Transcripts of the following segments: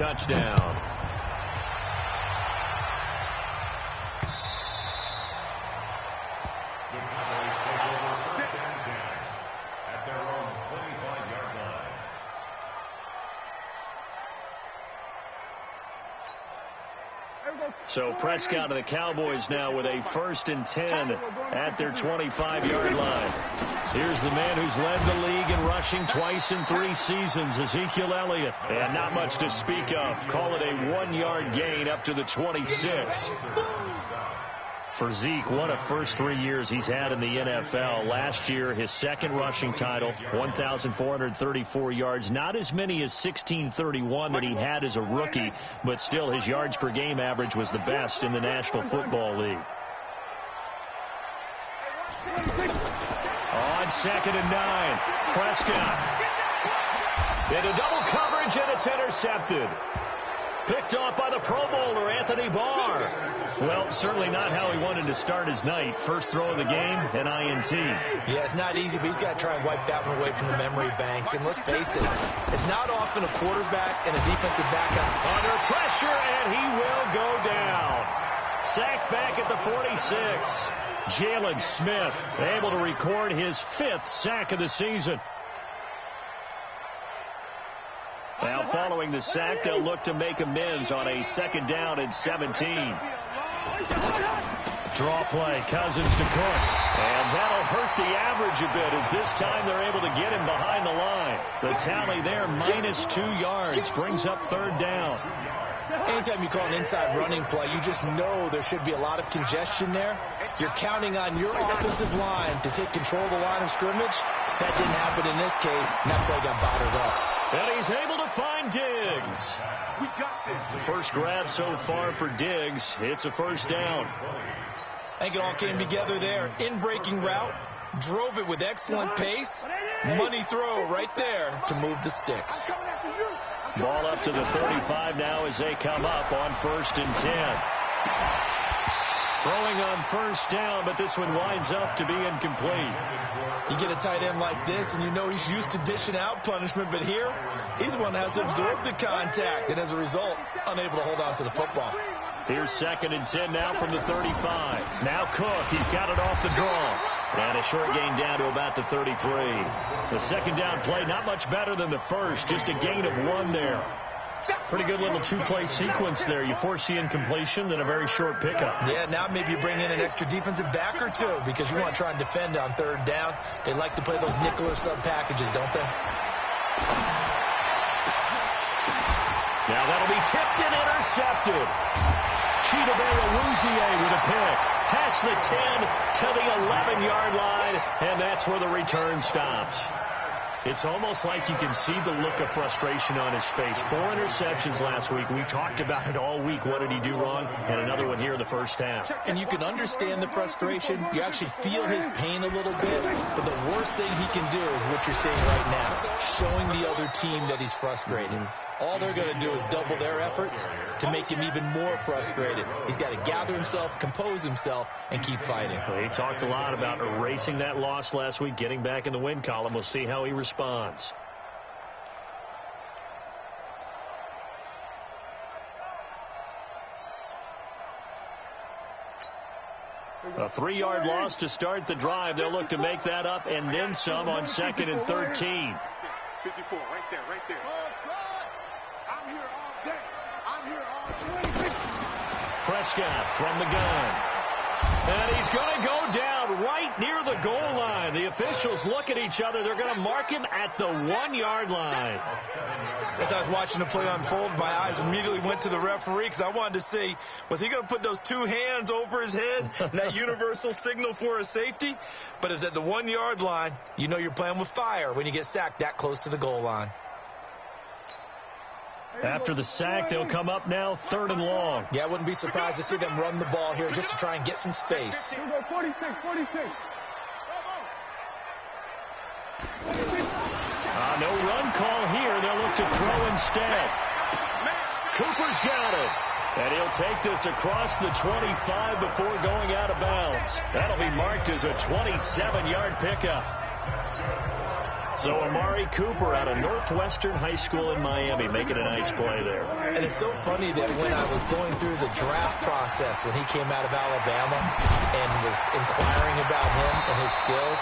Touchdown. So Prescott and the Cowboys now with a 1st and 10 at their 25-yard line. Here's the man who's led the league in rushing twice in 3 seasons, Ezekiel Elliott. And not much to speak of. Call it a 1-yard gain up to the 26. For Zeke, one of first 3 years he's had in the NFL. Last year, his 2nd rushing title, 1,434 yards. Not as many as 1,631 that he had as a rookie, but still his yards per game average was the best in the National Football League. On 2nd and 9, Prescott. Into double coverage, and it's intercepted. Picked off by the Pro Bowler, Anthony Barr. Well, certainly not how he wanted to start his night. First throw of the game, an INT. Yeah, it's not easy, but he's got to try and wipe that one away from the memory banks. And let's face it, it's not often a quarterback and a defensive back under pressure, and he will go down. Sacked back at the 46. Jalen Smith able to record his 5th sack of the season. Now, following the sack, they'll look to make amends on a 2nd down and 17. Draw play, Cousins to Cook. And that'll hurt the average a bit, as this time they're able to get him behind the line. The tally there, -2 yards, brings up 3rd down. Anytime you call an inside running play, you just know there should be a lot of congestion there. You're counting on your offensive line to take control of the line of scrimmage. That didn't happen in this case, and that play got bottled up. And he's able to find Diggs. We got this. First grab so far for Diggs. It's a 1st down. I think it all came together there. In-breaking route. Drove it with excellent pace. Money throw right there to move the sticks. Ball up to the 35 now as they come up on 1st and 10. Throwing on 1st down, but this one winds up to be incomplete. You get a tight end like this, and you know he's used to dishing out punishment, but here, he's one that has to absorb the contact, and as a result, unable to hold on to the football. Here's 2nd and 10 now from the 35. Now Cook, he's got it off the draw. And a short gain down to about the 33. The 2nd down play, not much better than the first, just a gain of 1 there. Pretty good little 2-play sequence there. You force the incompletion, then a very short pickup. Yeah, now maybe you bring in an extra defensive back or 2 because you want to try and defend on 3rd down. They like to play those nickel or sub packages, don't they? Now that'll be tipped and intercepted. Chidobe with a pick. Past the 10 to the 11-yard line, and that's where the return stops. It's almost like you can see the look of frustration on his face. 4 interceptions last week. We talked about it all week. What did he do wrong? And another one here in the first half. And you can understand the frustration. You actually feel his pain a little bit. But the worst thing he can do is what you're seeing right now, showing the other team that he's frustrated. All they're going to do is double their efforts to make him even more frustrated. He's got to gather himself, compose himself, and keep fighting. Well, he talked a lot about erasing that loss last week, getting back in the win column. We'll see how he responds. A 3-yard loss to start the drive. They'll look to make that up and then some on 2nd and 13. 54, right there, right there. I'm here all day. I'm here all day. Prescott from the gun. And he's going to go down right near the goal line. The officials look at each other. They're going to mark him at the 1-yard line. As I was watching the play unfold, my eyes immediately went to the referee because I wanted to see, was he going to put those 2 hands over his head, that universal signal for a safety? But it's at the 1-yard line. You know you're playing with fire when you get sacked that close to the goal line. After the sack, they'll come up now 3rd and long. Yeah, I wouldn't be surprised to see them run the ball here just to try and get some space. 46. No run call here. They'll look to throw instead. Cooper's got it. And he'll take this across the 25 before going out of bounds. That'll be marked as a 27-yard pickup. So Amari Cooper out of Northwestern High School in Miami making a nice play there. And it's so funny that when I was going through the draft process when he came out of Alabama and was inquiring about him and his skills,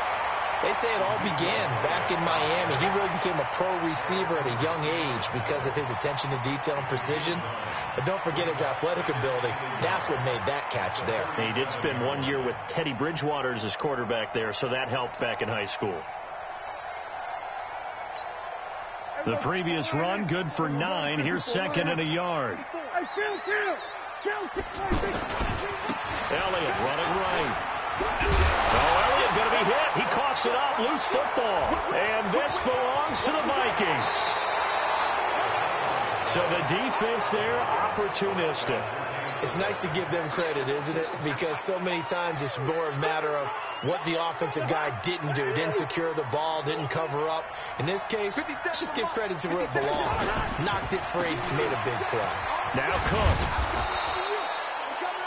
they say it all began back in Miami. He really became a pro receiver at a young age because of his attention to detail and precision. But don't forget his athletic ability. That's what made that catch there. He did spend 1 year with Teddy Bridgewater as his quarterback there, so that helped back in high school. The previous run, good for 9. Here's second and a yard. Elliott running right. Elliott going to be hit. He coughs it up. Loose football. And this belongs to the Vikings. So the defense there, opportunistic. It's nice to give them credit, isn't it? Because so many times it's more a matter of what the offensive guy didn't do. Didn't secure the ball, didn't cover up. In this case, let's just give credit to where it belongs. Knocked it free, made a big play. Now Cook.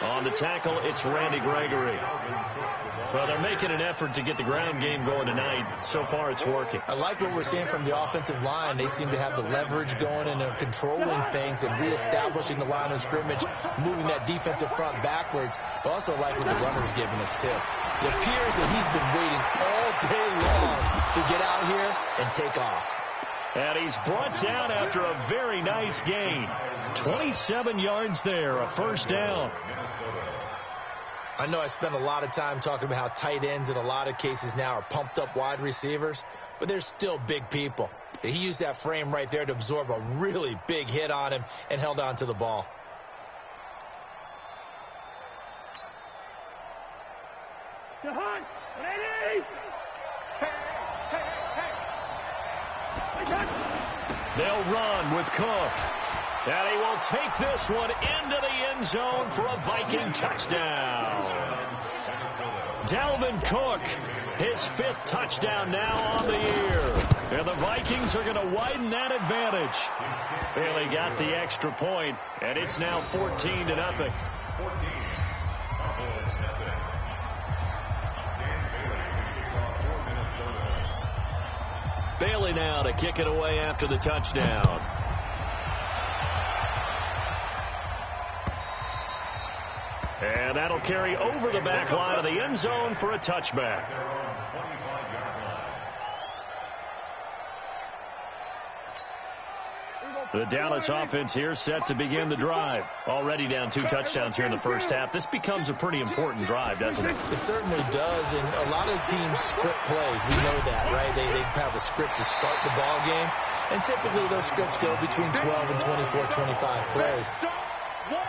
On the tackle, it's Randy Gregory. Well, they're making an effort to get the ground game going tonight. So far, it's working. I like what we're seeing from the offensive line. They seem to have the leverage going and they're controlling things and reestablishing the line of scrimmage, moving that defensive front backwards. But also like what the runner's giving us, too. It appears that he's been waiting all day long to get out here and take off. And he's brought down after a very nice gain. 27 yards there, a first down. I know I spent a lot of time talking about how tight ends in a lot of cases now are pumped up wide receivers, but they're still big people. He used that frame right there to absorb a really big hit on him and held on to the ball. They'll run with Cook. And he will take this one into the end zone for a Viking touchdown. Dalvin Cook, his 5th touchdown now on the year. And the Vikings are going to widen that advantage. Bailey got the extra point, and it's now 14-0. Bailey now to kick it away after the touchdown. And that'll carry over the back line of the end zone for a touchback. The Dallas offense here set to begin the drive. Already down 2 touchdowns here in the first half. This becomes a pretty important drive, doesn't it? It certainly does, and a lot of teams script plays. We know that, right? They have a script to start the ball game, and typically those scripts go between 12 and 24, 25 plays.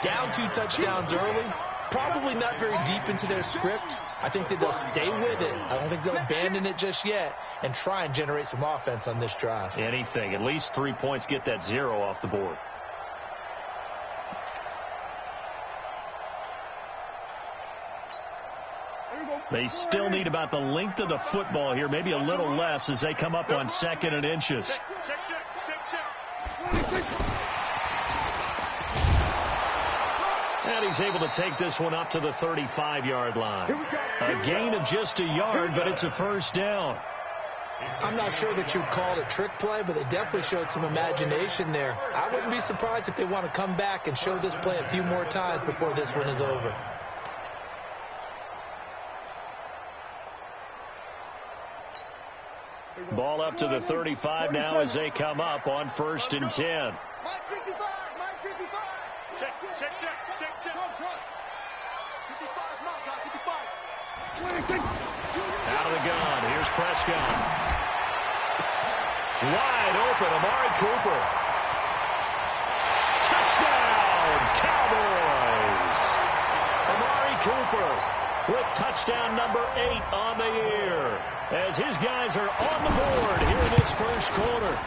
Down 2 touchdowns early, probably not very deep into their script. I think that they'll stay with it. I don't think they'll abandon it just yet and try and generate some offense on this drive. Anything. At least 3 points, get that 0 off the board. They still need about the length of the football here, maybe a little less as they come up on 2nd and inches. And he's able to take this one up to the 35-yard line. A gain of just a yard, but it's a first down. I'm not sure that you'd call it a trick play, but they definitely showed some imagination there. I wouldn't be surprised if they want to come back and show this play a few more times before this one is over. Ball up to the 35 now as they come up on 1st and 10. Out of the gun. Here's Prescott. Wide open, Amari Cooper. Touchdown, Cowboys. Amari Cooper with touchdown number 8 on the year. As his guys are on the board here in this first quarter.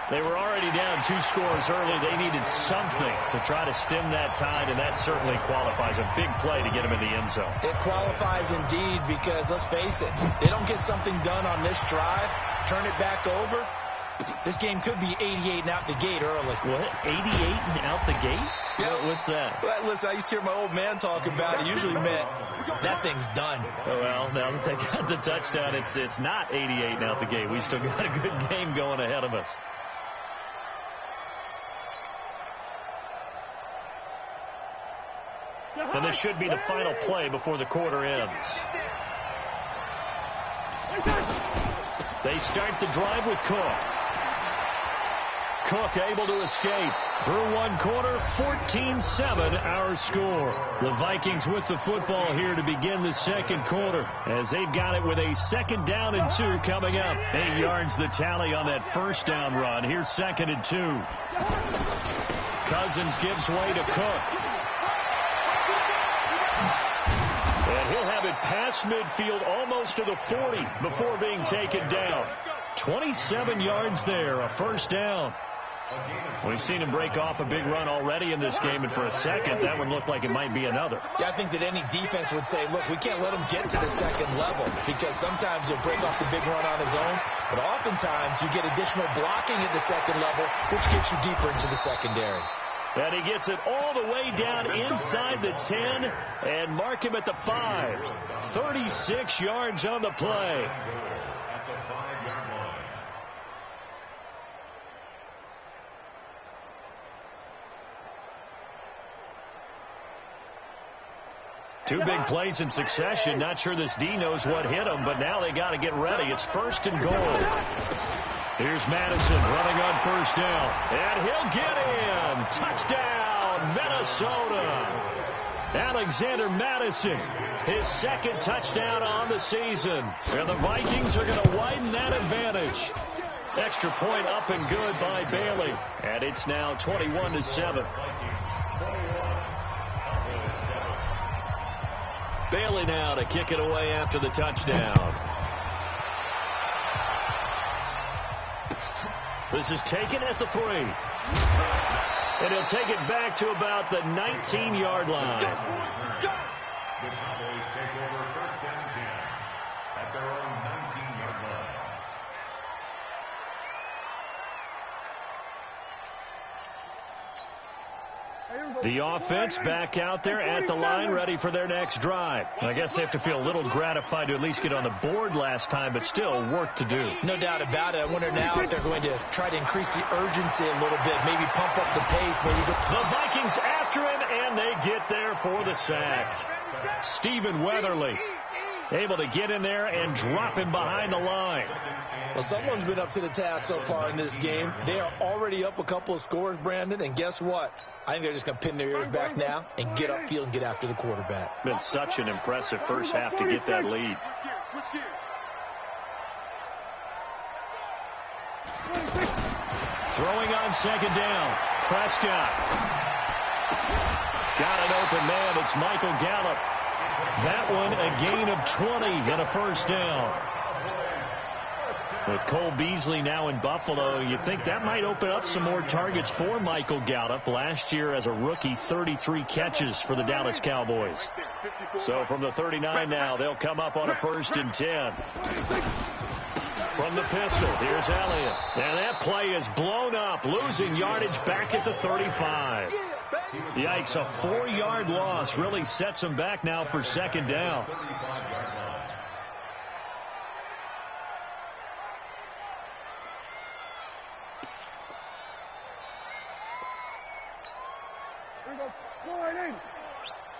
They were already down 2 scores early. They needed something to try to stem that tide, and that certainly qualifies. A big play to get him in the end zone. It qualifies indeed because, let's face it, they don't get something done on this drive, turn it back over, this game could be 88 and out the gate early. What? 88 and out the gate? Yeah. What's that? Well, listen, I used to hear my old man talk about it. Usually meant that thing's done. Oh, well, now that they got the touchdown, it's not 88 now at the gate. We still got a good game going ahead of us. And this should be the final play before the quarter ends. They start the drive with Cook. Cook able to escape. Through one quarter, 14-7 our score. The Vikings with the football here to begin the second quarter as they've got it with a 2nd down and 2 coming up. 8 yards the tally on that first down run. Here's 2nd and 2. Cousins gives way to Cook. And he'll have it past midfield almost to the 40 before being taken down. 27 yards there, a first down. We've seen him break off a big run already in this game, and for a second, that one looked like it might be another. Yeah, I think that any defense would say, look, we can't let him get to the second level because sometimes he'll break off the big run on his own, but oftentimes you get additional blocking at the second level, which gets you deeper into the secondary. And he gets it all the way down inside the 10 and mark him at the 5. 36 yards on the play. At the 5-yard line. Two big plays in succession. Not sure this D knows what hit him, but now they got to get ready. It's 1st and goal. Here's Madison running on first down. And he'll get in. Touchdown, Minnesota. Alexander Madison, his 2nd touchdown on the season. And the Vikings are going to widen that advantage. Extra point up and good by Bailey. And it's now 21-7. Bailey now to kick it away after the touchdown. This is taken at the 3. And he'll take it back to about the 19-yard line. The Cowboys take over 1st and 10 at their own 19-yard line. The offense back out there at the line, ready for their next drive. I guess they have to feel a little gratified to at least get on the board last time, but still work to do. No doubt about it. I wonder now if they're going to try to increase the urgency a little bit, maybe pump up the pace. The Vikings after him, and they get there for the sack. Stephen Weatherly able to get in there and drop him behind the line. Well, someone's been up to the task so far in this game. They are already up a couple of scores, Brandon, and guess what? I think they're just going to pin their ears back now and get upfield and get after the quarterback. Been such an impressive first half to get that lead. Switch gears. Throwing on 2nd down. Prescott. Got an open man. It's Michael Gallup. That one a gain of 20 and a first down. With Cole Beasley now in Buffalo, you think that might open up some more targets for Michael Gallup. Last year as a rookie, 33 catches for the Dallas Cowboys. So from the 39 now, they'll come up on a 1st and 10. From the pistol, here's Elliott. And that play is blown up, losing yardage back at the 35. Yikes, a 4-yard loss really sets them back now for 2nd down.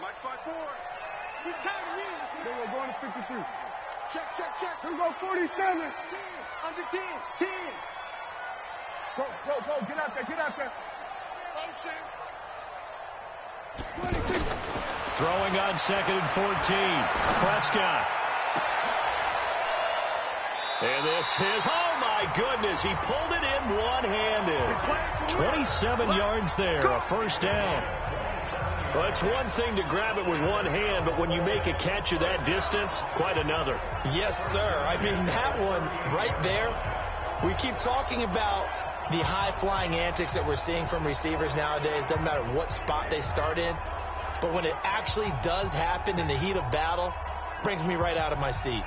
Mike 5-4. He's tagging in. Then we're going to 53. Check. Here we go, 47. Under 10. 10. Go. Get out there. Motion. 26. Throwing on 2nd and 14. Prescott. And this is, oh my goodness, he pulled it in one-handed. 27 yards there, a first down. Well, it's one thing to grab it with one hand, but when you make a catch of that distance, quite another. Yes, sir. I mean, that one right there, we keep talking about the high-flying antics that we're seeing from receivers nowadays. Doesn't matter what spot they start in. But when it actually does happen in the heat of battle, it brings me right out of my seat.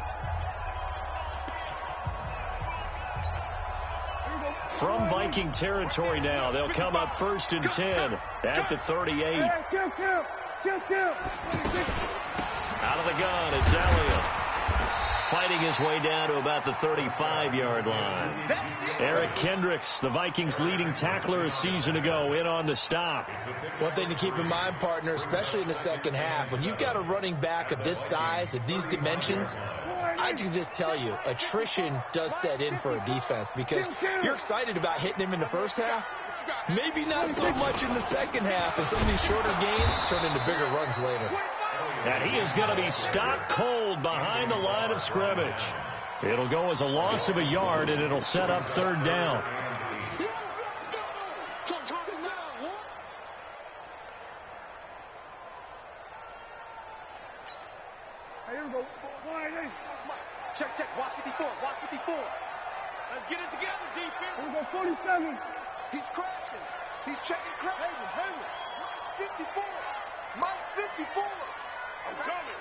from Viking territory now. They'll come up 1st and 10 at the 38. Out of the gun, it's Elliott. Fighting his way down to about the 35-yard line. Eric Kendricks, the Vikings' leading tackler a season ago, in on the stop. One thing to keep in mind, partner, especially in the second half, when you've got a running back of this size, of these dimensions, I can just tell you, attrition does set in for a defense because you're excited about hitting him in the first half. Maybe not so much in the second half, and some of these shorter gains turn into bigger runs later. And he is going to be stopped cold behind the line of scrimmage. It'll go as a loss of a yard, and it'll set up 3rd down. Here we go. Check. Watch 54. Let's get it together, defense. Here we go, 47. He's crashing. He's checking crash. Hayden. 54. Mike 54. I'm coming.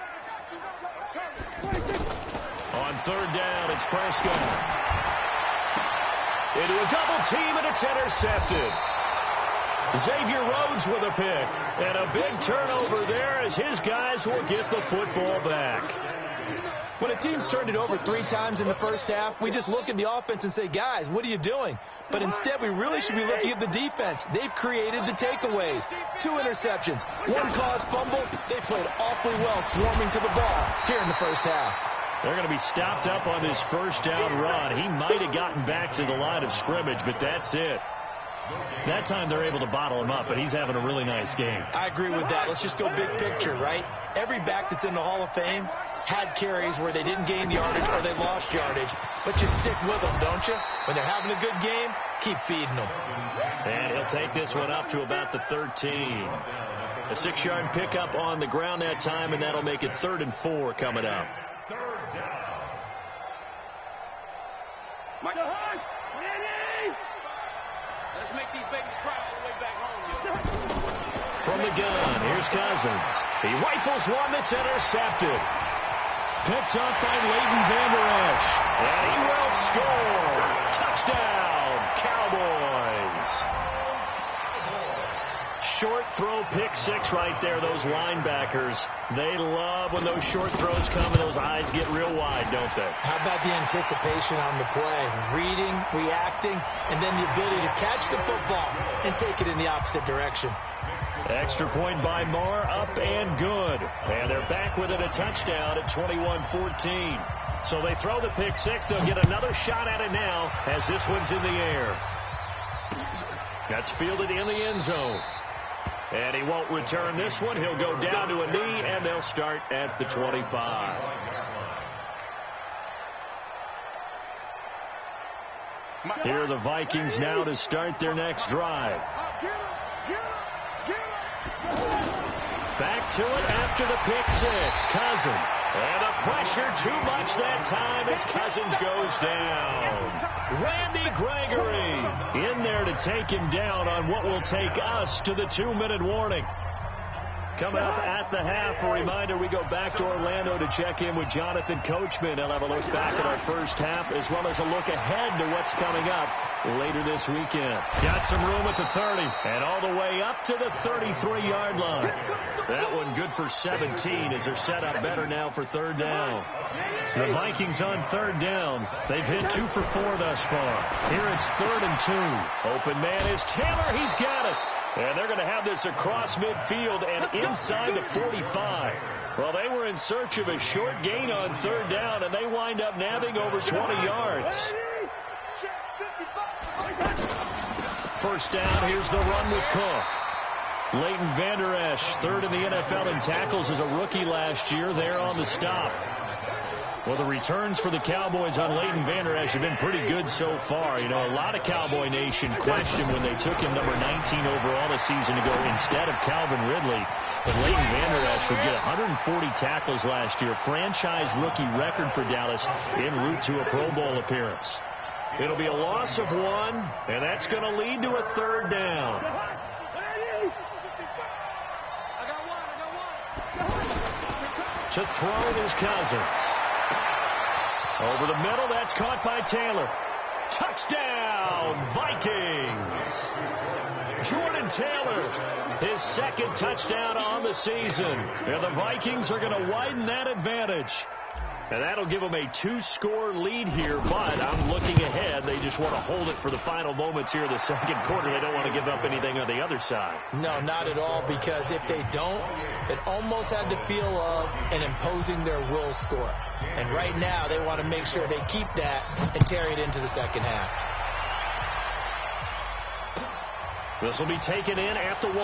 On 3rd down, it's Prescott. Into a double team, and it's intercepted. Xavier Rhodes with a pick. And a big turnover there as his guys will get the football back. When a team's turned it over 3 times in the first half, we just look at the offense and say, guys, what are you doing? But instead, we really should be looking at the defense. They've created the takeaways. 2 interceptions, 1 caused fumble. They played awfully well swarming to the ball here in the first half. They're going to be stopped up on this 1st down run. He might have gotten back to the line of scrimmage, but that's it. That time they're able to bottle him up, but he's having a really nice game. I agree with that. Let's just go big picture, right? Every back that's in the Hall of Fame had carries where they didn't gain yardage or they lost yardage, but you stick with them, don't you? When they're having a good game, keep feeding them. And he'll take this one up to about the 13. A 6-yard pickup on the ground that time, and that'll make it 3rd and 4 coming up. Mike. Let's make these babies cry all the way back home, yo. From the gun, here's Cousins. He rifles one that's intercepted. Picked up by Leighton Vander Esch. And he will score. Touchdown, Cowboys. Short throw, pick 6 right there. Those linebackers, they love when those short throws come and those eyes get real wide, don't they? How about the anticipation on the play? Reading, reacting, and then the ability to catch the football and take it in the opposite direction. Extra point by Marr, up and good. And they're back within a touchdown at 21-14. So they throw the pick 6. They'll get another shot at it now as this one's in the air. That's fielded in the end zone. And he won't return this one. He'll go down to a knee, and they'll start at the 25. Here are the Vikings now to start their next drive. Back to it after the pick 6. Cousins. And the pressure too much that time as Cousins goes down. Randy Gregory in there to take him down on what will take us to the 2-minute warning. Coming up at the half, a reminder, we go back to Orlando to check in with Jonathan Coachman. He'll have a look back at our first half as well as a look ahead to what's coming up later this weekend. Got some room at the 30 and all the way up to the 33-yard line. That one good for 17 as they're set up better now for 3rd down. The Vikings on 3rd down. They've hit 2 for 4 thus far. Here it's 3rd and 2. Open man is Taylor. He's got it. And they're going to have this across midfield and inside the 45. Well, they were in search of a short gain on 3rd down, and they wind up nabbing over 20 yards. First down, here's the run with Cook. Leighton Vander Esch, 3rd in the NFL in tackles as a rookie last year. There on the stop. Well, the returns for the Cowboys on Leighton Vander Esch have been pretty good so far. You know, a lot of Cowboy Nation questioned when they took him number 19 overall a season ago instead of Calvin Ridley. But Leighton Vander Esch would get 140 tackles last year, franchise rookie record for Dallas en route to a Pro Bowl appearance. It'll be a loss of 1, and that's going to lead to a 3rd down. To throw is Cousins. Over the middle, that's caught by Taylor. Touchdown, Vikings! Jordan Taylor, his second touchdown on the season. And the Vikings are going to widen that advantage. And that'll give them a 2-score lead here, but I'm looking ahead. They just want to hold it for the final moments here in the second quarter. They don't want to give up anything on the other side. No, not at all, because if they don't, it almost had the feel of an imposing their will score. And right now, they want to make sure they keep that and carry it into the second half. This will be taken in at the 1.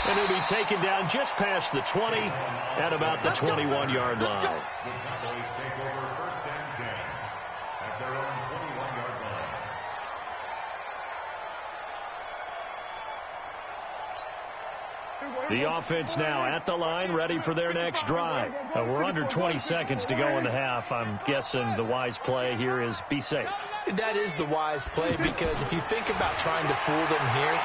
And it'll be taken down just past the 20 at about the 21-yard line. The Cowboys take over first and 10 at their own 21-yard line. The offense now at the line, ready for their next drive. We're under 20 seconds to go in the half. I'm guessing the wise play here is be safe. That is the wise play, because if you think about trying to fool them here,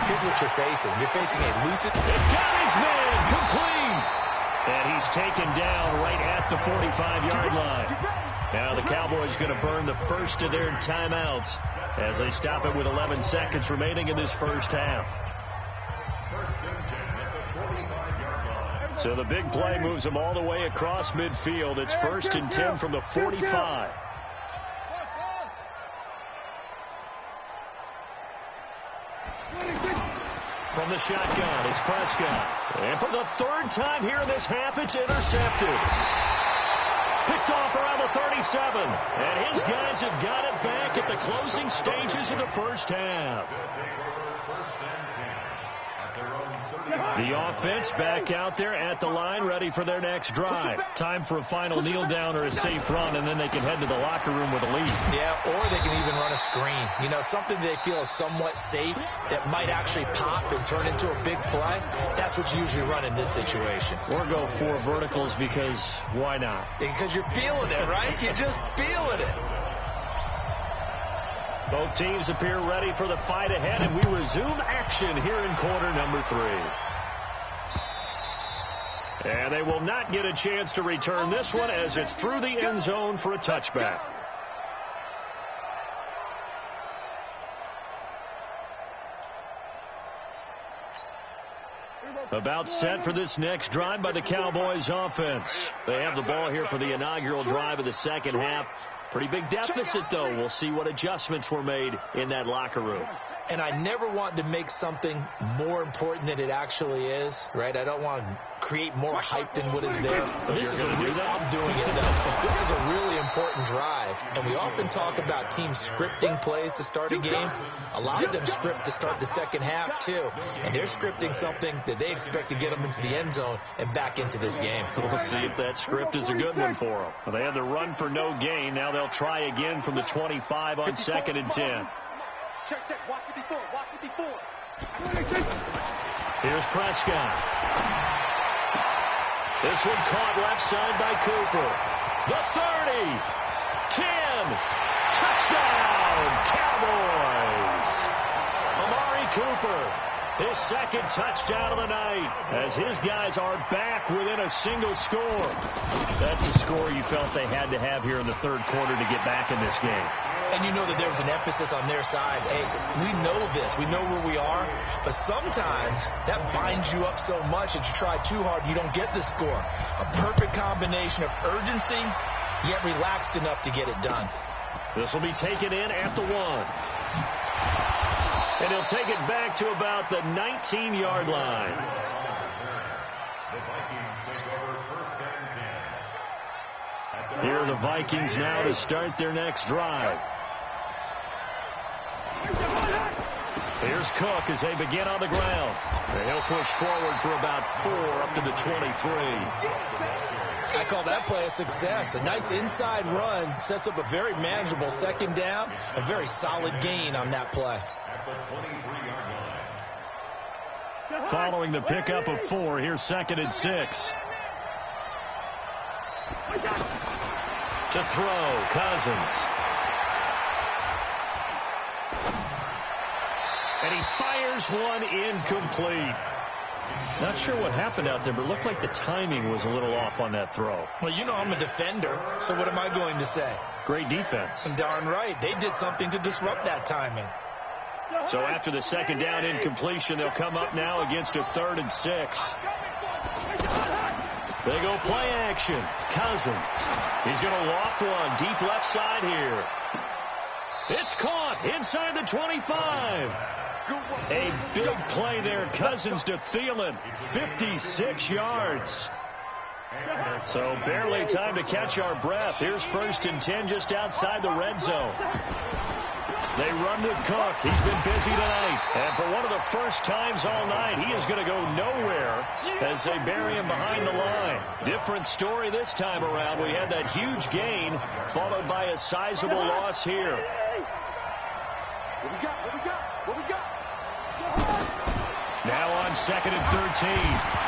here's what you're facing. You're facing a lucid... It got his man complete. And he's taken down right at the 45-yard line. Now the Cowboys going to burn the first of their timeouts as they stop it with 11 seconds remaining in this first half. First and 10 at the 45-yard line. So the big play moves them all the way across midfield. It's first and 10 from the 45. From the shotgun, it's Prescott. And for the third time here in this half, it's intercepted. Picked off around the 37. And his guys have got it back at the closing stages of the first half. The offense back out there at the line, ready for their next drive. Time for a final kneel down or a safe run, and then they can head to the locker room with a lead. Yeah, or they can even run a screen. You know, something they feel is somewhat safe that might actually pop and turn into a big play. That's what you usually run in this situation. Or go 4 verticals, because why not? Because you're feeling it, right? You're just feeling it. Both teams appear ready for the fight ahead, and we resume action here in quarter number 3. And they will not get a chance to return this one as it's through the end zone for a touchback. About set for this next drive by the Cowboys offense. They have the ball here for the inaugural drive of the second half. Pretty big deficit, though. We'll see what adjustments were made in that locker room. And I never want to make something more important than it actually is, right? I don't want to create more hype than what is there. But this is I'm doing it, though. This is a really important drive. And we often talk about teams scripting plays to start a game. A lot of them script to start the second half, too. And they're scripting something that they expect to get them into the end zone and back into this game. We'll see if that script is a good one for them. Well, they had the run for no gain. Now they'll try again from the 25 on 2nd and 10. Check, check. Watch 54. Watch 54. Here's Prescott. This one caught left side by Cooper. The 30. 10. Touchdown, Cowboys. Amari Cooper, his second touchdown of the night, as his guys are back within a single score. That's a score you felt they had to have here in the third quarter to get back in this game. And you know that there was an emphasis on their side. Hey, we know this. We know where we are. But sometimes that binds you up so much that you try too hard, you don't get the score. A perfect combination of urgency, yet relaxed enough to get it done. This will be taken in at the 1. And he'll take it back to about the 19-yard line. The Vikings take over first and 10. Here are the Vikings now to start their next drive. Here's Cook as they begin on the ground. And he'll push forward for about 4 up to the 23. I call that play a success. A nice inside run sets up a very manageable second down. A very solid gain on that play. At the 23-yard line. Following the pickup of 4, here's 2nd and 6. To throw, Cousins. And he fires one incomplete. Not sure what happened out there, but it looked like the timing was a little off on that throw. Well, you know I'm a defender, so what am I going to say? Great defense. Darn right. They did something to disrupt that timing. So after the second down incompletion, they'll come up now against a 3rd and 6. They go play action. Cousins. He's going to loft one deep left side here. It's caught inside the 25. A big play there. Cousins to Thielen. 56 yards. So barely time to catch our breath. Here's 1st and 10 just outside the red zone. They run with Cook. He's been busy tonight. And for one of the first times all night, he is going to go nowhere as they bury him behind the line. Different story this time around. We had that huge gain followed by a sizable loss here. What we got? What we got? What we got? Now on 2nd and 13.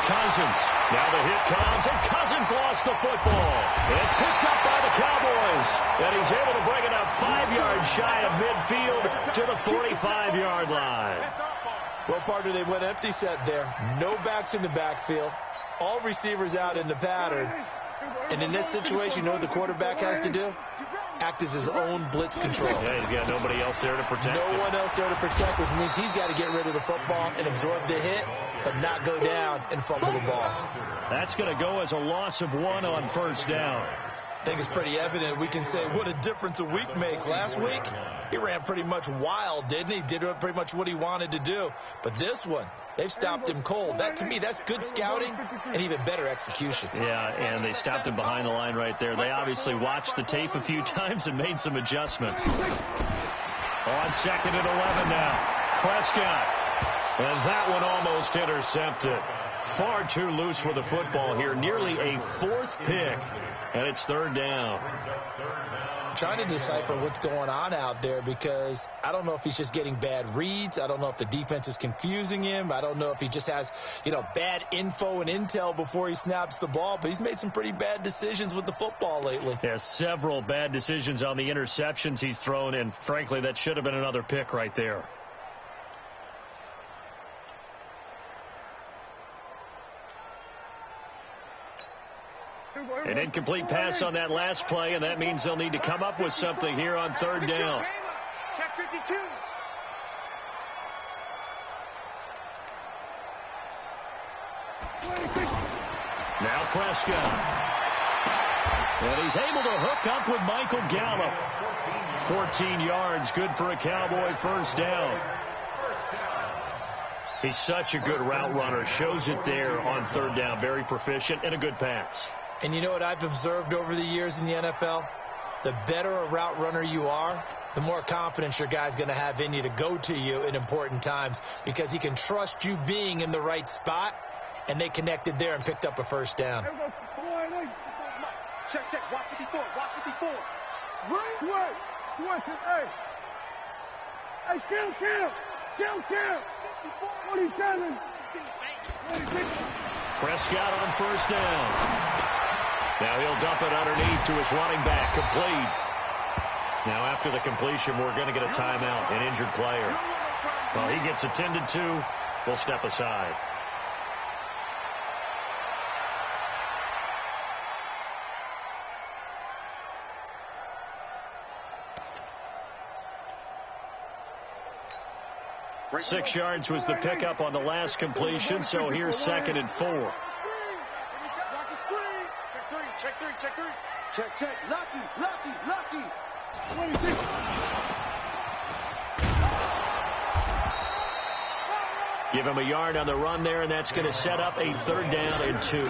Cousins. Now the hit comes, and Cousins lost the football. It's picked up by the Cowboys. And he's able to bring it up 5 yards shy of midfield to the 45-yard line. Well, partner, they went empty set there. No backs in the backfield. All receivers out in the pattern. And in this situation, you know what the quarterback has to do? Act as his own blitz control. Yeah, he's got nobody else there to protect him. No one else there to protect, which means he's got to get rid of the football and absorb the hit, but not go down and fumble the ball. That's going to go as a loss of 1 on 1st down. I think it's pretty evident. We can say what a difference a week makes. Last week, he ran pretty much wild, didn't he? Did pretty much what he wanted to do. But this one, they've stopped him cold. That, to me, that's good scouting and even better execution. Yeah, and they stopped him behind the line right there. They obviously watched the tape a few times and made some adjustments. On 2nd and 11 now. Prescott. And that one almost intercepted. Far too loose with the football here. Nearly a 4th pick. And it's 3rd down. I'm trying to decipher what's going on out there because I don't know if he's just getting bad reads. I don't know if the defense is confusing him. I don't know if he just has, bad info and intel before he snaps the ball. But he's made some pretty bad decisions with the football lately. Yeah, several bad decisions on the interceptions he's thrown. And, frankly, that should have been another pick right there. An incomplete pass on that last play, and that means they'll need to come up with something here on 3rd down. Check 52. Now Prescott. And he's able to hook up with Michael Gallup. 14 yards, good for a Cowboy 1st down. He's such a good route runner. Shows it there on 3rd down. Very proficient and a good pass. And you know what I've observed over the years in the NFL? The better a route runner you are, the more confidence your guy's going to have in you to go to you in important times because he can trust you being in the right spot, and they connected there and picked up a 1st down. Check, check. Watch 54. Watch 54. Right? Switch. Hey. Hey, kill. 47. Prescott on 1st down. Now he'll dump it underneath to his running back. Complete. Now after the completion, we're going to get a timeout, an injured player. Well, he gets attended to. We'll step aside. Right. 6 yards was the pickup on the last completion, so here's 2nd and 4. Watch the screen. Check three. Check. Lucky. 26. Give him a yard on the run there, and that's going to set up a 3rd down and 2.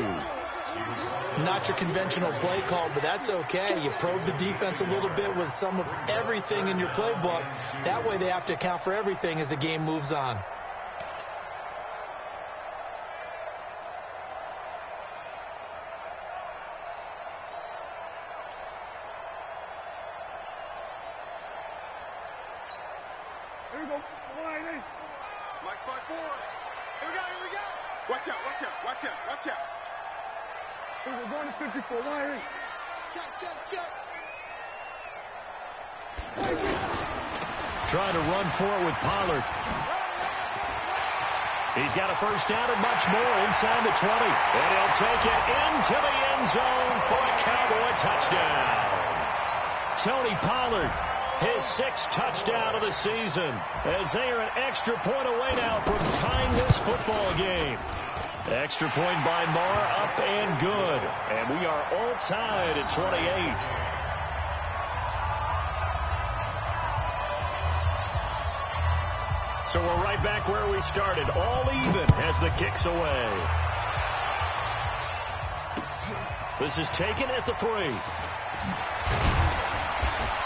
Not your conventional play call, but that's okay. You probe the defense a little bit with some of everything in your playbook. That way they have to account for everything as the game moves on. Here we go. Mike 5-4. Here we go. Watch out. Here we're going to 54. Check. Trying to run for it with Pollard. He's got a 1st down and much more inside the 20. And he'll take it into the end zone for a Cowboy touchdown. Tony Pollard, his 6th touchdown of the season, as they are an extra point away now from tying this football game. Extra point by Marr, up and good. And we are all tied at 28. So we're right back where we started, all even as the kick's away. This is taken at the 3.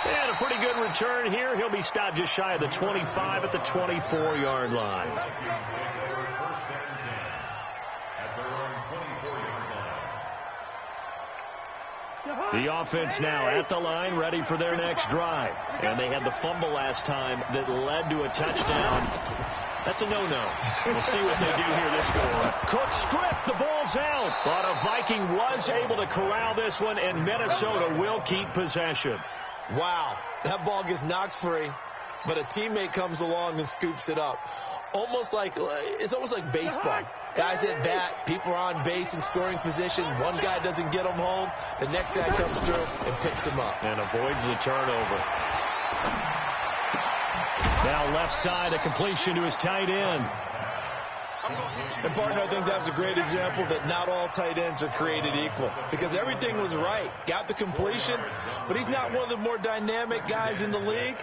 And a pretty good return here. He'll be stopped just shy of the 25 at the 24-yard line. The offense now at the line, ready for their next drive. And they had the fumble last time that led to a touchdown. That's a no-no. We'll see what they do here this go. Cook stripped. The ball's out. But a Viking was able to corral this one, and Minnesota will keep possession. Wow. That ball gets knocked free, but a teammate comes along and scoops it up. It's almost like baseball. Guys at bat, people are on base in scoring position. One guy doesn't get them home. The next guy comes through and picks them up. And avoids the turnover. Now left side, a completion to his tight end. And partner, I think that's a great example that not all tight ends are created equal, because everything was right. Got the completion, but he's not one of the more dynamic guys in the league.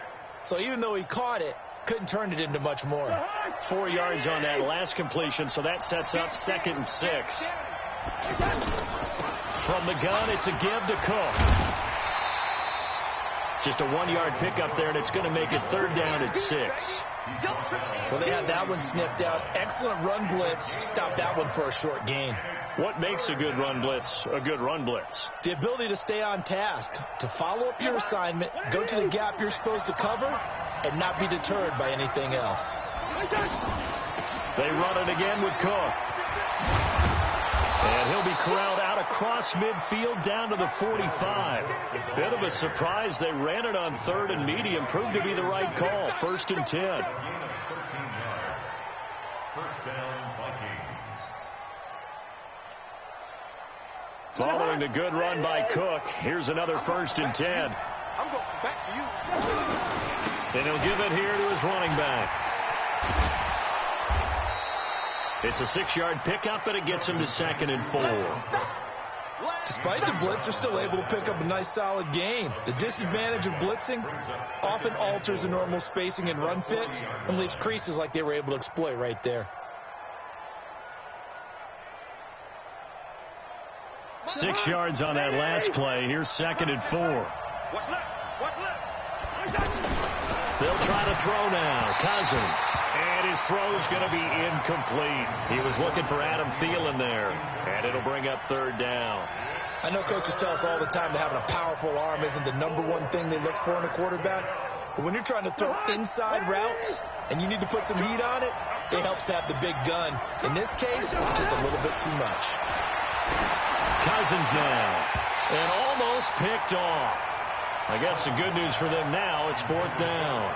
So even though he caught it, couldn't turn it into much more. 4 yards on that last completion, so that sets up 2nd and 6. From the gun, it's a give to Cook. Just a 1-yard pickup there, and it's going to make it 3rd down at 6. Well, they had that one snipped out. Excellent run blitz. Stop that one for a short gain. What makes a good run blitz a good run blitz? The ability to stay on task, to follow up your assignment, go to the gap you're supposed to cover, and not be deterred by anything else. They run it again with Cook. And he'll be corralled out across midfield down to the 45. Bit of a surprise. They ran it on 3rd and medium. Proved to be the right call. 1st and 10. Following the good run by Cook, here's another 1st and 10. I'm going back to you. And he'll give it here to his running back. It's a 6-yard pickup, but it gets him to 2nd and 4. Despite the blitz, they're still able to pick up a nice solid gain. The disadvantage of blitzing often alters the normal spacing and run fits and leaves creases like they were able to exploit right there. 6 yards on that last play. Here's 2nd and 4. What's left? What's left? They'll try to throw now. Cousins. And his throw's going to be incomplete. He was looking for Adam Thielen there. And it'll bring up 3rd down. I know coaches tell us all the time that having a powerful arm isn't the #1 thing they look for in a quarterback. But when you're trying to throw inside routes and you need to put some heat on it, it helps to have the big gun. In this case, just a little bit too much. Cousins now. And almost picked off. I guess the good news for them now, it's 4th down.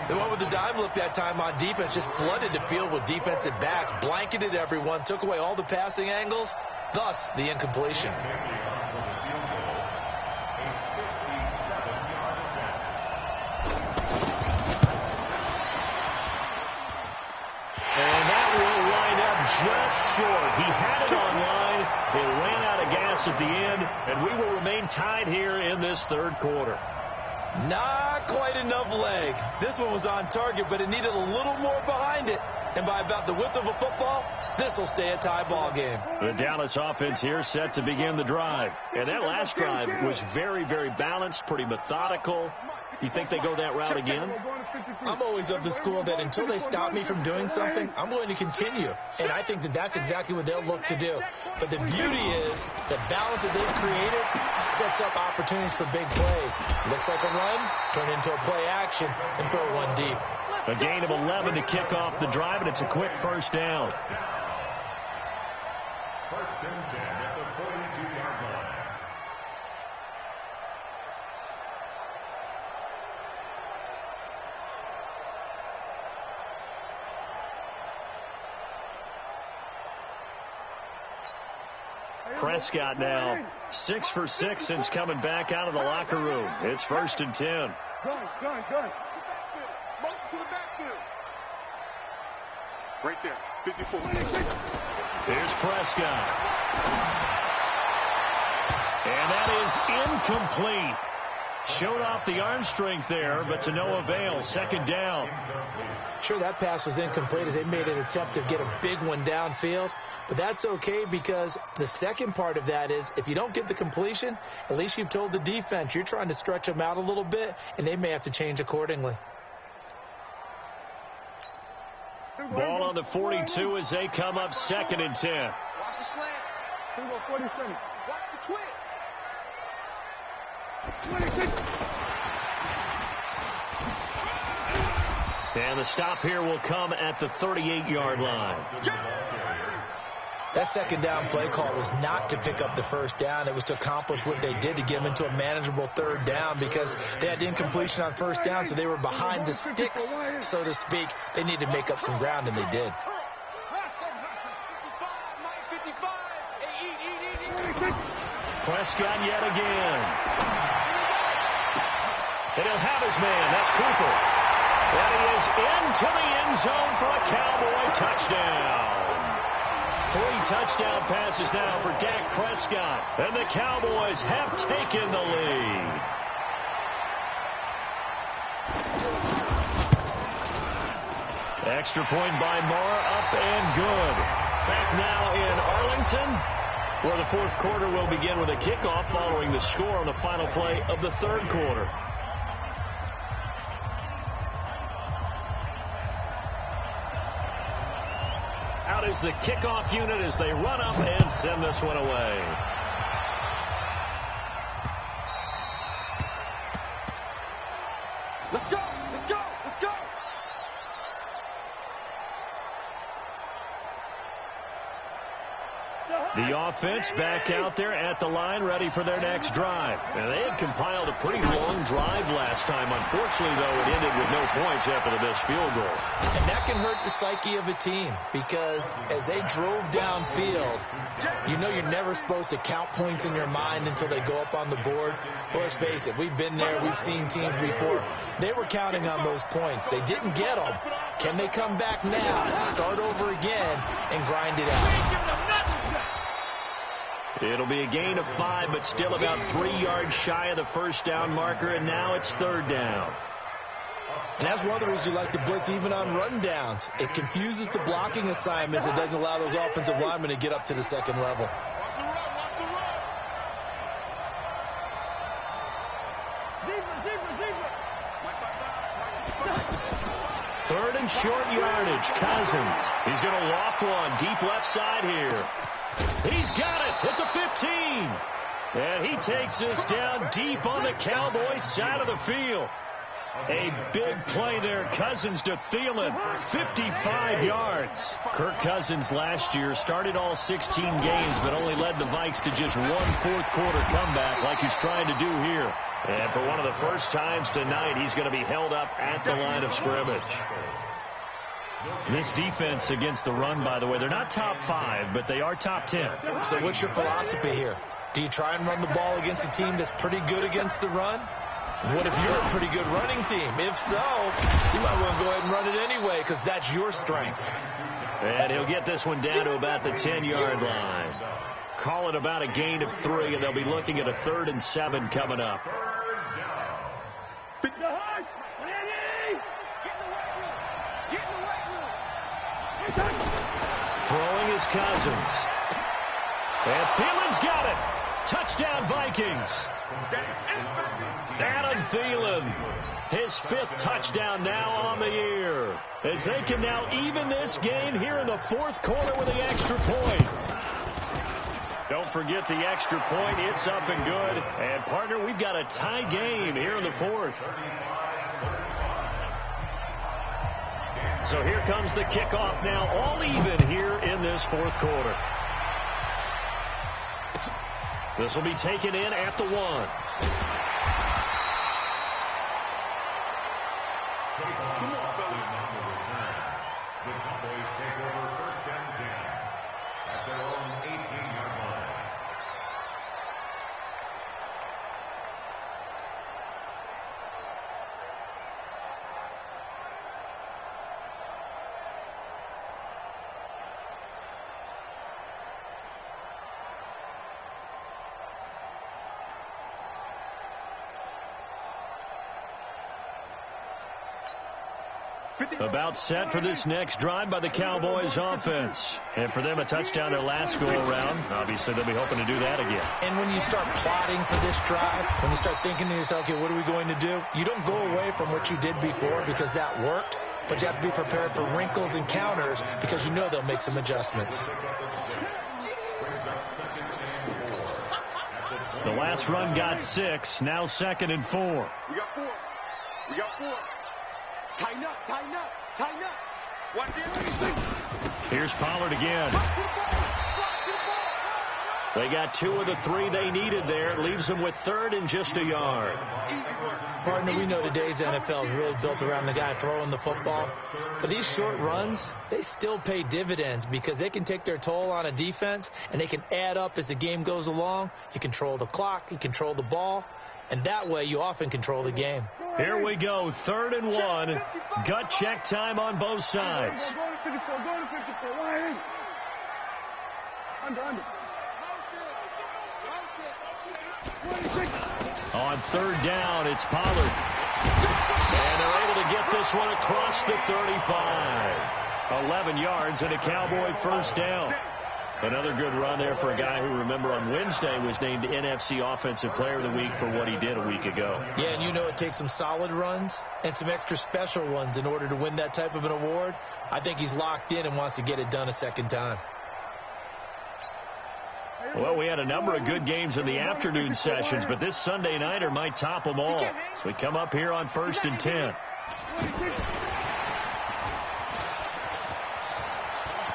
They went with the dime look that time on defense, just flooded the field with defensive backs, blanketed everyone, took away all the passing angles, thus the incompletion. And that will wind up just short. He had it on line. It ran out of gas at the end, and we will remain tied here in this 3rd quarter. Not quite enough leg. This one was on target, but it needed a little more behind it. And by about the width of a football, this will stay a tie ball game. The Dallas offense here set to begin the drive. And that last drive was very, very balanced, pretty methodical. You think they go that route again? I'm always of the school that until they stop me from doing something, I'm going to continue. And I think that that's exactly what they'll look to do. But the beauty is the balance that they've created sets up opportunities for big plays. Looks like a run, turn into a play action, and throw one deep. A gain of 11 to kick off the drive, and it's a quick 1st down. 1st and 10 at the 42-yard line. Prescott now 6 for 6 since coming back out of the locker room. It's 1st and 10. Gun. Motion to the backfield. Right there, 54. Here's Prescott. And that is incomplete. Showed off the arm strength there, but to no avail. 2nd down. Sure, that pass was incomplete as they made an attempt to get a big one downfield. But that's okay because the second part of that is if you don't get the completion, at least you've told the defense you're trying to stretch them out a little bit, and they may have to change accordingly. Ball on the 42 as they come up 2nd and 10. Watch the slant. 47. Watch the twist. 26. And the stop here will come at the 38-yard line. That 2nd down play call was not to pick up the 1st down. It was to accomplish what they did to get them into a manageable 3rd down because they had incompletion on 1st down, so they were behind the sticks, so to speak. They needed to make up some ground, and they did. Prescott yet again. And he'll have his man. That's Cooper. And he is into the end zone for a Cowboy touchdown. 3 touchdown passes now for Dak Prescott. And the Cowboys have taken the lead. Extra point by Moore, up and good. Back now in Arlington, where the 4th quarter will begin with a kickoff following the score on the final play of the 3rd quarter. Out is the kickoff unit as they run up and send this one away. Let's go. The offense back out there at the line, ready for their next drive. And they had compiled a pretty long drive last time. Unfortunately, though, it ended with no points after the missed field goal. And that can hurt the psyche of a team because as they drove downfield, you know you're never supposed to count points in your mind until they go up on the board. But let's face it, we've been there. We've seen teams before. They were counting on those points. They didn't get them. Can they come back now, start over again, and grind it out? It'll be a gain of 5, but still about 3 yards shy of the 1st down marker, and now it's 3rd down. And that's one of the reasons you like to blitz even on run downs. It confuses the blocking assignments. It doesn't allow those offensive linemen to get up to the 2nd level. Third and short yardage. Cousins. He's going to loft one deep left side here. He's got it at the 15. And he takes this down deep on the Cowboys side of the field. A big play there. Cousins to Thielen. 55 yards. Kirk Cousins last year started all 16 games, but only led the Vikes to just one 4th quarter comeback like he's trying to do here. And for one of the first times tonight, he's going to be held up at the line of scrimmage. This defense against the run, by the way, they're not top 5, but they are top 10. So what's your philosophy here? Do you try and run the ball against a team that's pretty good against the run? What if you're a pretty good running team? If so, you might want to go ahead and run it anyway because that's your strength. And he'll get this one down to about the 10-yard line. Call it about a gain of 3, and they'll be looking at a 3rd and 7 coming up. Throwing is Cousins. And Thielen's got it. Touchdown, Vikings. Adam Thielen, his 5th touchdown now on the year. As they can now even this game here in the 4th quarter with the extra point. Don't forget the extra point. It's up and good. And, partner, we've got a tie game here in the 4th. So here comes the kickoff now, all even here in this 4th quarter. This will be taken in at the 1. The Cowboys take over 1st and 10 at their own 18-yard line. About set for this next drive by the Cowboys offense. And for them, a touchdown their last go-around. Obviously, they'll be hoping to do that again. And when you start plotting for this drive, when you start thinking to yourself, okay, what are we going to do? You don't go away from what you did before because that worked, but you have to be prepared for wrinkles and counters because you know they'll make some adjustments. The last run got 6, now 2nd and 4. We got 4. We got 4. Tighten up, tighten up, tighten up. Watch it. Here's Pollard again. They got 2 of the 3 they needed there. It leaves them with 3rd and just a yard. Partner, we know today's NFL is really built around the guy throwing the football. But these short runs, they still pay dividends because they can take their toll on a defense and they can add up as the game goes along. You control the clock, you control the ball, and that way you often control the game. Here we go, 3rd and 1. Gut check time on both sides. Go to 54, go to 54. 180. Under. On 3rd down, it's Pollard. And they're able to get this one across the 35. 11 yards and a Cowboy first down. Another good run there for a guy who, remember, on Wednesday was named NFC Offensive Player of the Week for what he did a week ago. Yeah, and you know it takes some solid runs and some extra special ones in order to win that type of an award. I think he's locked in and wants to get it done a second time. Well, we had a number of good games in the afternoon sessions, but this Sunday nighter might top them all. So we come up here on 1st and 10.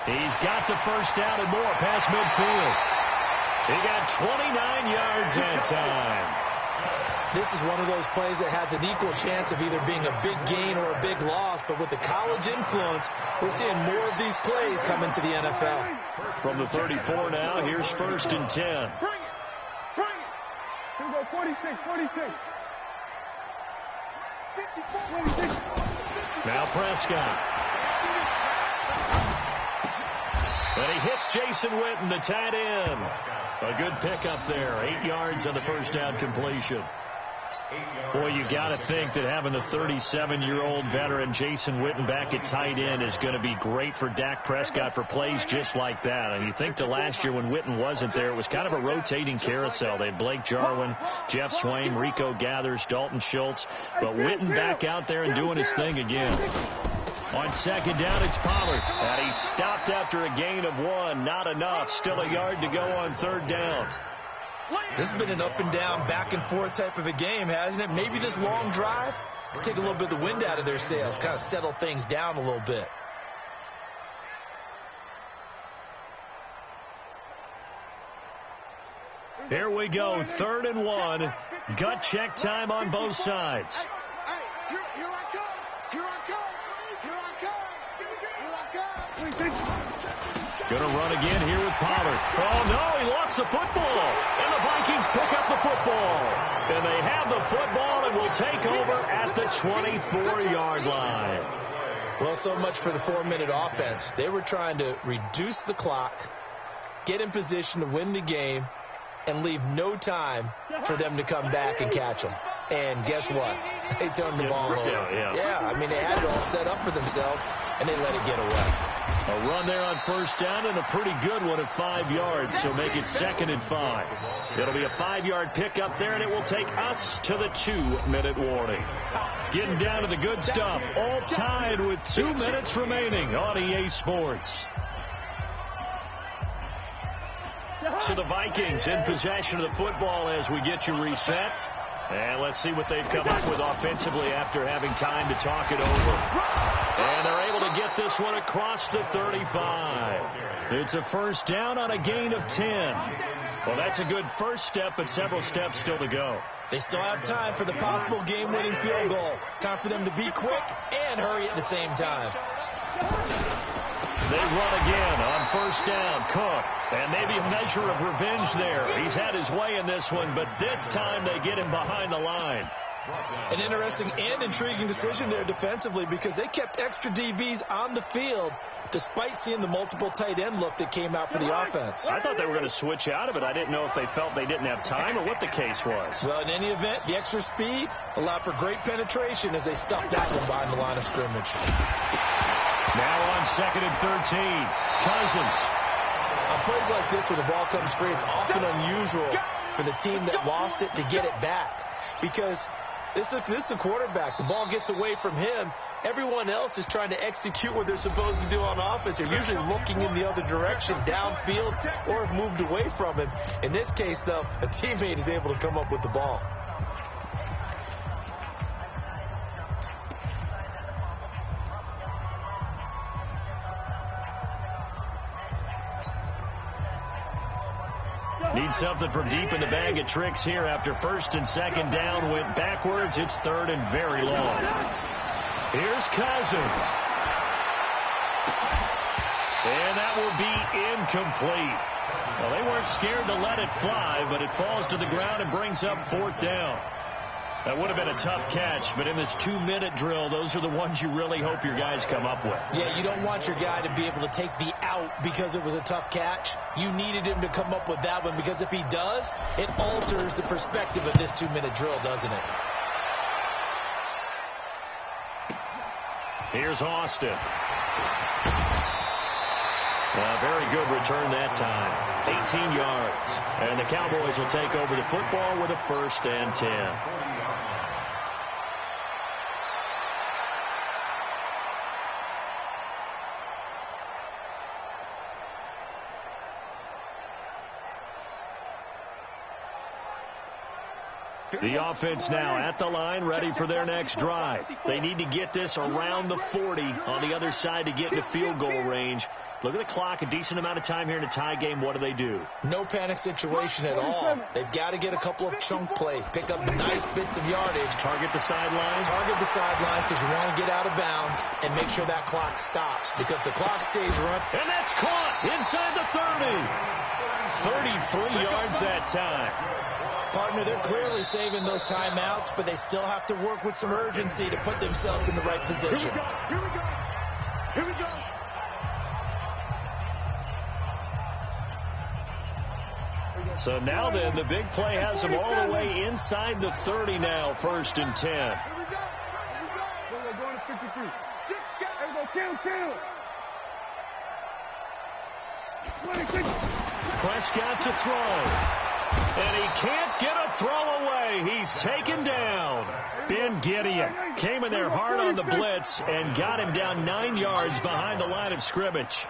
He's got the first down and more past midfield. He got 29 yards that time. This is one of those plays that has an equal chance of either being a big gain or a big loss, but with the college influence, we're seeing more of these plays come into the NFL. From the 34 now, here's 1st and 10. Bring it. Here we go, 46. 56. Now Prescott. And he hits Jason Witten, the tight end. A good pickup there. 8 yards on the first down completion. Boy, you got to think that having the 37-year-old veteran Jason Witten back at tight end is going to be great for Dak Prescott for plays just like that. And you think the last year when Witten wasn't there, it was kind of a rotating carousel. They had Blake Jarwin, Jeff Swaim, Rico Gathers, Dalton Schultz. But Witten back out there and doing his thing again. On 2nd down, it's Pollard. And he stopped after a gain of 1. Not enough. Still a yard to go on 3rd down. This has been an up and down, back and forth type of a game, hasn't it? Maybe this long drive will take a little bit of the wind out of their sails, kind of settle things down a little bit. Here we go, 3rd and 1. Gut check time on both sides. Here I come. Going to run again here with Pollard. Oh, no, he lost the football. And the Vikings pick up the football. And they have the football and will take over at the 24-yard line. Well, so much for the 4-minute offense. They were trying to reduce the clock, get in position to win the game, and leave no time for them to come back and catch them. And guess what? They turned the ball over. Yeah, I mean, they had it all set up for themselves, and they let it get away. A run there on 1st down and a pretty good one at 5 yards, so make it 2nd and 5. It'll be a 5-yard pickup there, and it will take us to the 2-minute warning. Getting down to the good stuff, all tied with 2 minutes remaining on EA Sports. So the Vikings in possession of the football as we get you reset. And let's see what they've come up with offensively after having time to talk it over. And they're able to get this one across the 35. It's a first down on a gain of 10. Well, that's a good first step, but several steps still to go. They still have time for the possible game-winning field goal. Time for them to be quick and hurry at the same time. They run again on 1st down. Cook. And maybe a measure of revenge there. He's had his way in this one, but this time they get him behind the line. An interesting and intriguing decision there defensively because they kept extra DBs on the field despite seeing the multiple tight end look that came out for the offense. I thought they were going to switch out of it. I didn't know if they felt they didn't have time or what the case was. Well, in any event, the extra speed allowed for great penetration as they stuffed that one behind the line of scrimmage. Now on 2nd and 13, Cousins. On plays like this where the ball comes free, it's often unusual for the team that lost it to get it back because this is the quarterback. The ball gets away from him. Everyone else is trying to execute what they're supposed to do on offense. They're usually looking in the other direction, downfield, or have moved away from him. In this case, though, a teammate is able to come up with the ball. Need something from deep in the bag of tricks here after 1st and 2nd down went backwards. It's 3rd and very long. Here's Cousins. And that will be incomplete. Well, they weren't scared to let it fly, but it falls to the ground and brings up 4th down. That would have been a tough catch, but in this 2-minute drill, those are the ones you really hope your guys come up with. Yeah, you don't want your guy to be able to take the out because it was a tough catch. You needed him to come up with that one because if he does, it alters the perspective of this 2-minute drill, doesn't it? Here's Austin. Very good return that time. 18 yards. And the Cowboys will take over the football with a 1st and 10. The offense now at the line, ready for their next drive. They need to get this around the 40 on the other side to get into field goal range. Look at the clock, a decent amount of time here in a tie game. What do? No panic situation at all. They've got to get a couple of chunk plays, pick up nice bits of yardage. Target the sidelines? Target the sidelines because you want to get out of bounds and make sure that clock stops. Because if the clock stays run. And that's caught inside the 30. 33 yards that time. Partner, they're clearly saving those timeouts, but they still have to work with some urgency to put themselves in the right position. Here we go. Here we go. So now then, the big play has them all the way inside the 30 now, 1st and 10. Here we go. We're going to 53. Here we go. Kill. 26. Prescott to throw. And he can't get a throw away. He's taken down. Ben Gideon came in there hard on the blitz and got him down 9 yards behind the line of scrimmage.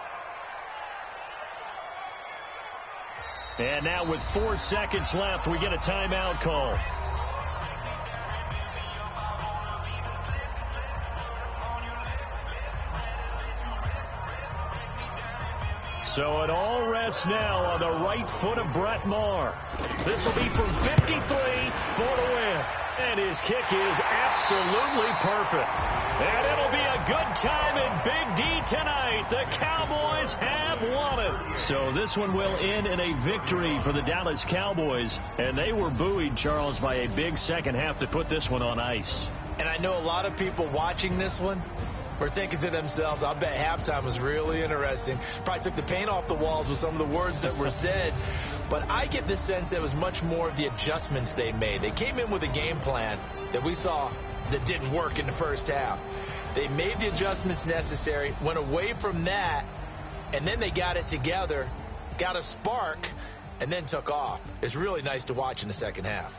And now with 4 seconds left, we get a timeout call. So it all rests now on the right foot of Brett Maher. This will be from 53 for the win. And his kick is absolutely perfect. And it'll be a good time in Big D tonight. The Cowboys have won it. So this one will end in a victory for the Dallas Cowboys. And they were buoyed, Charles, by a big second half to put this one on ice. And I know a lot of people watching this one were thinking to themselves, I bet halftime was really interesting. Probably took the paint off the walls with some of the words that were said. But I get the sense that it was much more of the adjustments they made. They came in with a game plan that we saw that didn't work in the first half. They made the adjustments necessary, went away from that, and then they got it together, got a spark, and then took off. It's really nice to watch in the second half.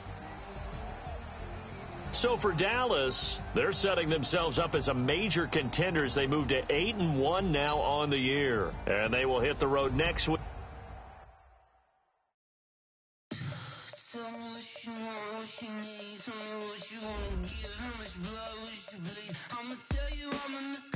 So for Dallas, they're setting themselves up as a major contender as they move to 8-1 now on the year. And they will hit the road next week. Tell me what you want, what you need. Tell me what you want to give. How much blood would you bleed? I'ma tell you I'm a